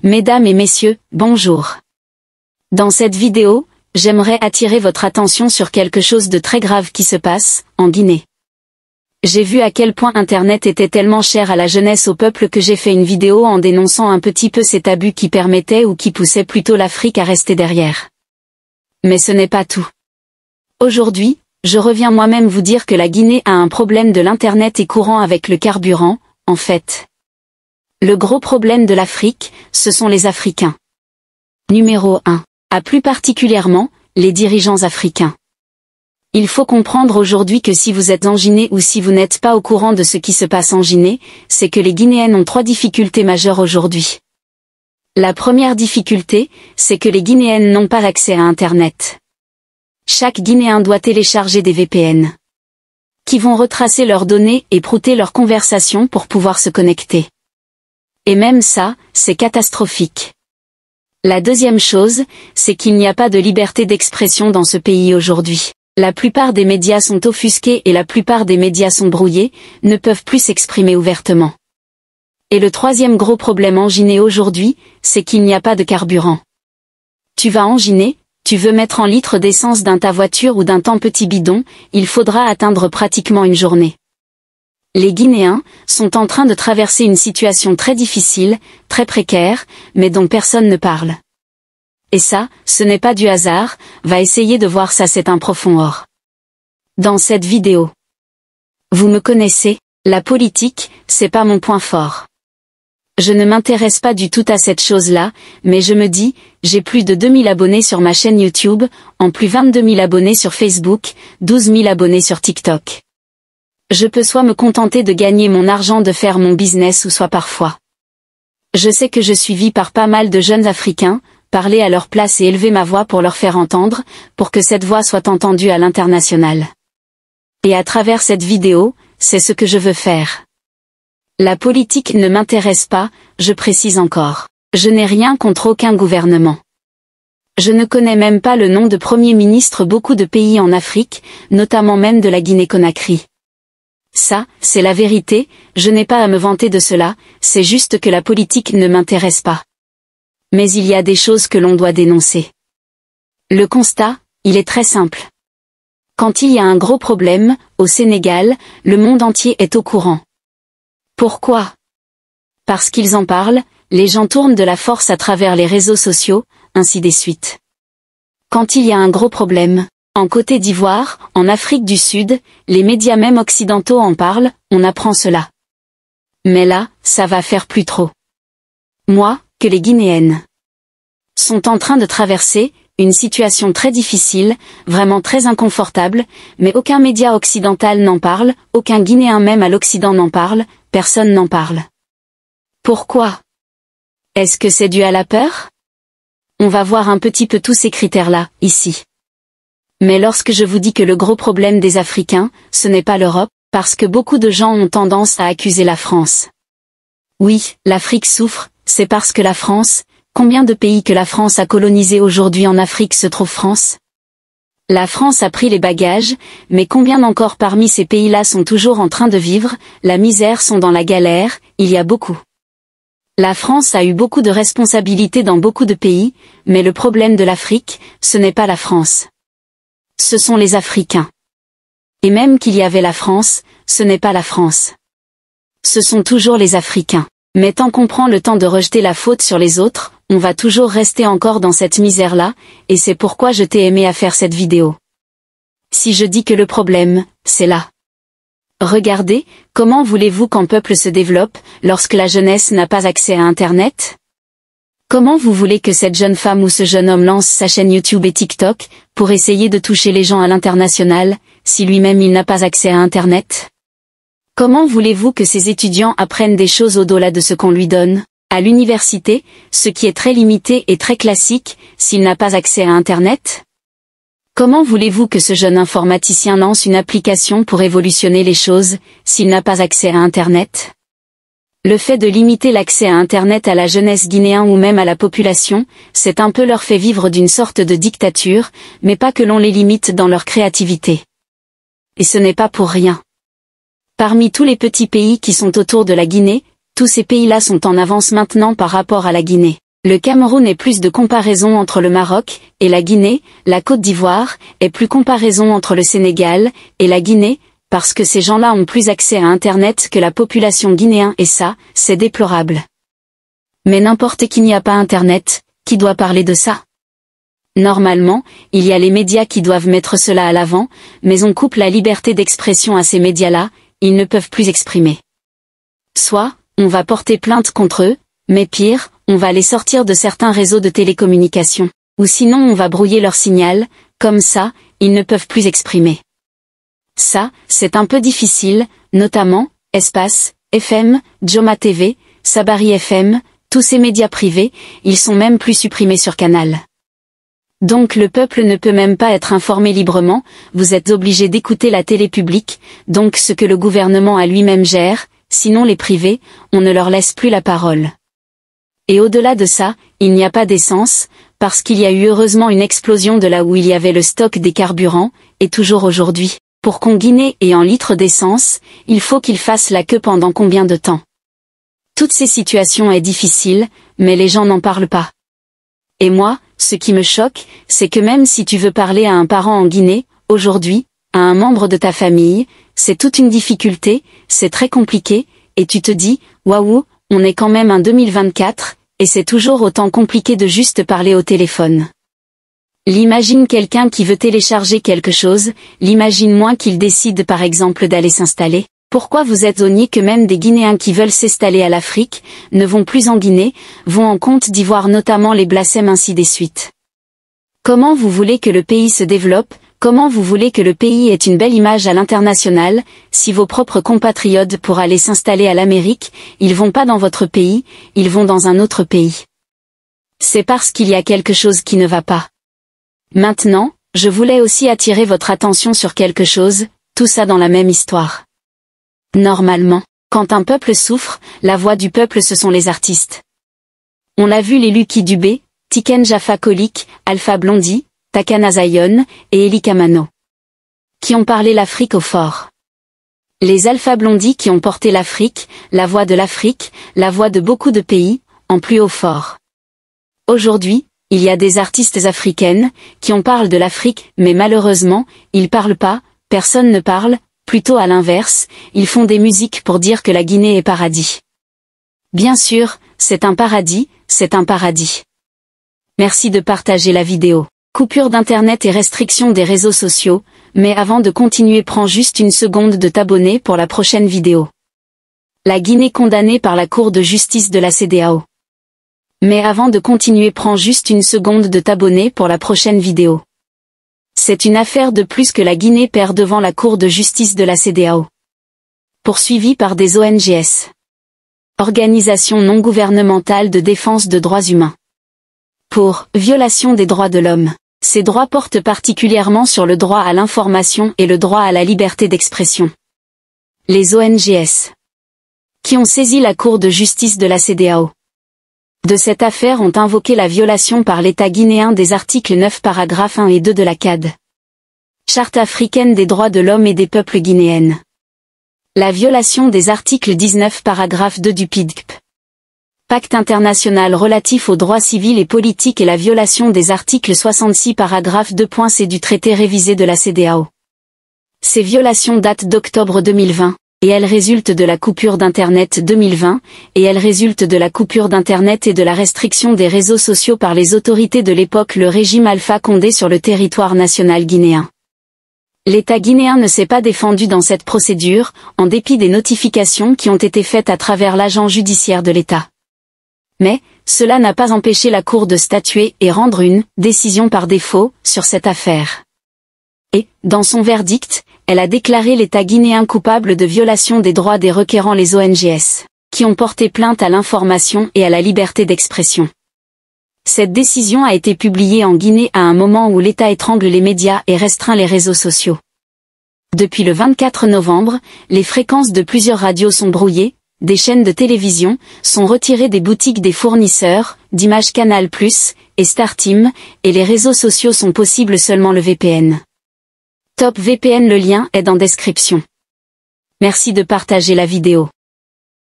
Mesdames et messieurs, bonjour. Dans cette vidéo, j'aimerais attirer votre attention sur quelque chose de très grave qui se passe, en Guinée. J'ai vu à quel point Internet était tellement cher à la jeunesse au peuple que j'ai fait une vidéo en dénonçant un petit peu ces tabus qui permettaient ou qui poussaient plutôt l'Afrique à rester derrière. Mais ce n'est pas tout. Aujourd'hui, je reviens moi-même vous dire que la Guinée a un problème de l'Internet et courant avec le carburant, en fait. Le gros problème de l'Afrique, ce sont les Africains. Numéro 1. À plus particulièrement, les dirigeants africains. Il faut comprendre aujourd'hui que si vous êtes en Guinée ou si vous n'êtes pas au courant de ce qui se passe en Guinée, c'est que les Guinéennes ont 3 difficultés majeures aujourd'hui. La première difficulté, c'est que les Guinéennes n'ont pas accès à Internet. Chaque Guinéen doit télécharger des VPN, qui vont retracer leurs données et prouter leurs conversations pour pouvoir se connecter. Et même ça, c'est catastrophique. La deuxième chose, c'est qu'il n'y a pas de liberté d'expression dans ce pays aujourd'hui. La plupart des médias sont offusqués et la plupart des médias sont brouillés, ne peuvent plus s'exprimer ouvertement. Et le troisième gros problème en Guinée aujourd'hui, c'est qu'il n'y a pas de carburant. Tu vas en Guinée, tu veux mettre en litres d'essence dans ta voiture ou d'un tant petit bidon, il faudra attendre pratiquement une journée. Les Guinéens sont en train de traverser une situation très difficile, très précaire, mais dont personne ne parle. Et ça, ce n'est pas du hasard, va essayer de voir ça, c'est un profond or. Dans cette vidéo. Vous me connaissez, la politique, c'est pas mon point fort. Je ne m'intéresse pas du tout à cette chose-là, mais je me dis, j'ai plus de 2000 abonnés sur ma chaîne YouTube, en plus 22 000 abonnés sur Facebook, 12 000 abonnés sur TikTok. Je peux soit me contenter de gagner mon argent de faire mon business ou soit parfois. Je sais que je suis suivi par pas mal de jeunes Africains, parler à leur place et élever ma voix pour leur faire entendre, pour que cette voix soit entendue à l'international. Et à travers cette vidéo, c'est ce que je veux faire. La politique ne m'intéresse pas, je précise encore. Je n'ai rien contre aucun gouvernement. Je ne connais même pas le nom de Premier ministre beaucoup de pays en Afrique, notamment même de la Guinée-Conakry. Ça, c'est la vérité, je n'ai pas à me vanter de cela, c'est juste que la politique ne m'intéresse pas. Mais il y a des choses que l'on doit dénoncer. Le constat, il est très simple. Quand il y a un gros problème, au Sénégal, le monde entier est au courant. Pourquoi? Parce qu'ils en parlent, les gens tournent de la force à travers les réseaux sociaux, ainsi de suite. Quand il y a un gros problème, en Côte d'Ivoire, en Afrique du Sud, les médias même occidentaux en parlent, on apprend cela. Mais là, ça va faire plus trop. Moi, que les Guinéennes sont en train de traverser une situation très difficile, vraiment très inconfortable, mais aucun média occidental n'en parle, aucun Guinéen même à l'Occident n'en parle, personne n'en parle. Pourquoi? Est-ce que c'est dû à la peur? On va voir un petit peu tous ces critères-là, ici. Mais lorsque je vous dis que le gros problème des Africains, ce n'est pas l'Europe, parce que beaucoup de gens ont tendance à accuser la France. Oui, l'Afrique souffre, c'est parce que la France, combien de pays que la France a colonisés aujourd'hui en Afrique se trouve France? La France a pris les bagages, mais combien encore parmi ces pays-là sont toujours en train de vivre, la misère, sont dans la galère, il y a beaucoup. La France a eu beaucoup de responsabilités dans beaucoup de pays, mais le problème de l'Afrique, ce n'est pas la France. Ce sont les Africains. Et même qu'il y avait la France, ce n'est pas la France. Ce sont toujours les Africains. Mais tant qu'on prend le temps de rejeter la faute sur les autres, on va toujours rester encore dans cette misère-là, et c'est pourquoi je t'ai aimé à faire cette vidéo. Si je dis que le problème, c'est là. Regardez, comment voulez-vous qu'un peuple se développe, lorsque la jeunesse n'a pas accès à Internet? Comment vous voulez que cette jeune femme ou ce jeune homme lance sa chaîne YouTube et TikTok, pour essayer de toucher les gens à l'international, si lui-même il n'a pas accès à Internet? Comment voulez-vous que ces étudiants apprennent des choses au-delà de ce qu'on lui donne, à l'université, ce qui est très limité et très classique, s'il n'a pas accès à Internet? Comment voulez-vous que ce jeune informaticien lance une application pour révolutionner les choses, s'il n'a pas accès à Internet? Le fait de limiter l'accès à Internet à la jeunesse guinéenne ou même à la population, c'est un peu leur fait vivre d'une sorte de dictature, mais pas que l'on les limite dans leur créativité. Et ce n'est pas pour rien. Parmi tous les petits pays qui sont autour de la Guinée, tous ces pays-là sont en avance maintenant par rapport à la Guinée. Le Cameroun est plus de comparaison entre le Maroc et la Guinée, la Côte d'Ivoire est plus comparaison entre le Sénégal et la Guinée, parce que ces gens-là ont plus accès à Internet que la population guinéenne et ça, c'est déplorable. Mais n'importe qui n'y a pas Internet, qui doit parler de ça? Normalement, il y a les médias qui doivent mettre cela à l'avant, mais on coupe la liberté d'expression à ces médias-là, ils ne peuvent plus exprimer. Soit, on va porter plainte contre eux, mais pire, on va les sortir de certains réseaux de télécommunications, ou sinon on va brouiller leur signal, comme ça, ils ne peuvent plus exprimer. Ça, c'est un peu difficile, notamment, Espace, FM, Joma TV, Sabari FM, tous ces médias privés, ils sont même plus supprimés sur Canal. Donc le peuple ne peut même pas être informé librement, vous êtes obligé d'écouter la télé publique, donc ce que le gouvernement à lui-même gère, sinon les privés, on ne leur laisse plus la parole. Et au-delà de ça, il n'y a pas d'essence, parce qu'il y a eu heureusement une explosion de là où il y avait le stock des carburants, et toujours aujourd'hui. Pour qu'un Guinéen ait un litre d'essence, il faut qu'il fasse la queue pendant combien de temps? Toutes ces situations est difficile, mais les gens n'en parlent pas. Et moi, ce qui me choque, c'est que même si tu veux parler à un parent en Guinée, aujourd'hui, à un membre de ta famille, c'est toute une difficulté, c'est très compliqué, et tu te dis, waouh, on est quand même en 2024, et c'est toujours autant compliqué de juste parler au téléphone. L'imagine quelqu'un qui veut télécharger quelque chose, l'imagine moins qu'il décide par exemple d'aller s'installer. Pourquoi vous êtes étonné que même des Guinéens qui veulent s'installer à l'Afrique, ne vont plus en Guinée, vont en Côte d'Ivoire notamment les blasphèmes ainsi des suites. Comment vous voulez que le pays se développe, comment vous voulez que le pays ait une belle image à l'international, si vos propres compatriotes pour aller s'installer à l'Amérique, ils vont pas dans votre pays, ils vont dans un autre pays. C'est parce qu'il y a quelque chose qui ne va pas. Maintenant, je voulais aussi attirer votre attention sur quelque chose, tout ça dans la même histoire. Normalement, quand un peuple souffre, la voix du peuple ce sont les artistes. On l'a vu les Lucky Dubé, Tiken Jaffa Kolik, Alpha Blondy, Takana Zion, et Eli Kamano. Qui ont parlé l'Afrique au fort. Les Alpha Blondy qui ont porté l'Afrique, la voix de l'Afrique, la voix de beaucoup de pays, en plus haut fort. Aujourd'hui, il y a des artistes africaines, qui en parlent de l'Afrique, mais malheureusement, ils parlent pas, personne ne parle, plutôt à l'inverse, ils font des musiques pour dire que la Guinée est paradis. Bien sûr, c'est un paradis, c'est un paradis. Merci de partager la vidéo. Coupure d'internet et restriction des réseaux sociaux, mais avant de continuer prends juste une seconde de t'abonner pour la prochaine vidéo. La Guinée condamnée par la Cour de justice de la CEDEAO. Mais avant de continuer prends juste une seconde de t'abonner pour la prochaine vidéo. C'est une affaire de plus que la Guinée perd devant la Cour de justice de la CEDEAO. Poursuivie par des ONGs. Organisations non gouvernementales de défense de droits humains. Pour violation des droits de l'homme. Ces droits portent particulièrement sur le droit à l'information et le droit à la liberté d'expression. Les ONGs. Qui ont saisi la Cour de justice de la CEDEAO. De cette affaire ont invoqué la violation par l'État guinéen des articles 9 paragraphes 1 et 2 de la CAD. Charte africaine des droits de l'homme et des peuples guinéennes. La violation des articles 19 paragraphe 2 du PIDCP. Pacte international relatif aux droits civils et politiques et la violation des articles 66 paragraphe 2.c du traité révisé de la CEDEAO. Ces violations datent d'octobre 2020. Et elles résultent de la coupure d'Internet 2020, et elles résultent de la coupure d'Internet et de la restriction des réseaux sociaux par les autorités de l'époque le régime Alpha Condé sur le territoire national guinéen. L'État guinéen ne s'est pas défendu dans cette procédure, en dépit des notifications qui ont été faites à travers l'agent judiciaire de l'État. Mais, cela n'a pas empêché la Cour de statuer et rendre une décision par défaut sur cette affaire. Et, dans son verdict, elle a déclaré l'État guinéen coupable de violation des droits des requérants les ONGs, qui ont porté plainte à l'information et à la liberté d'expression. Cette décision a été publiée en Guinée à un moment où l'État étrangle les médias et restreint les réseaux sociaux. Depuis le 24 novembre, les fréquences de plusieurs radios sont brouillées, des chaînes de télévision sont retirées des boutiques des fournisseurs, d'images Canal+, et StarTeam, et les réseaux sociaux sont possibles seulement le VPN. Top VPN, le lien est dans description. Merci de partager la vidéo.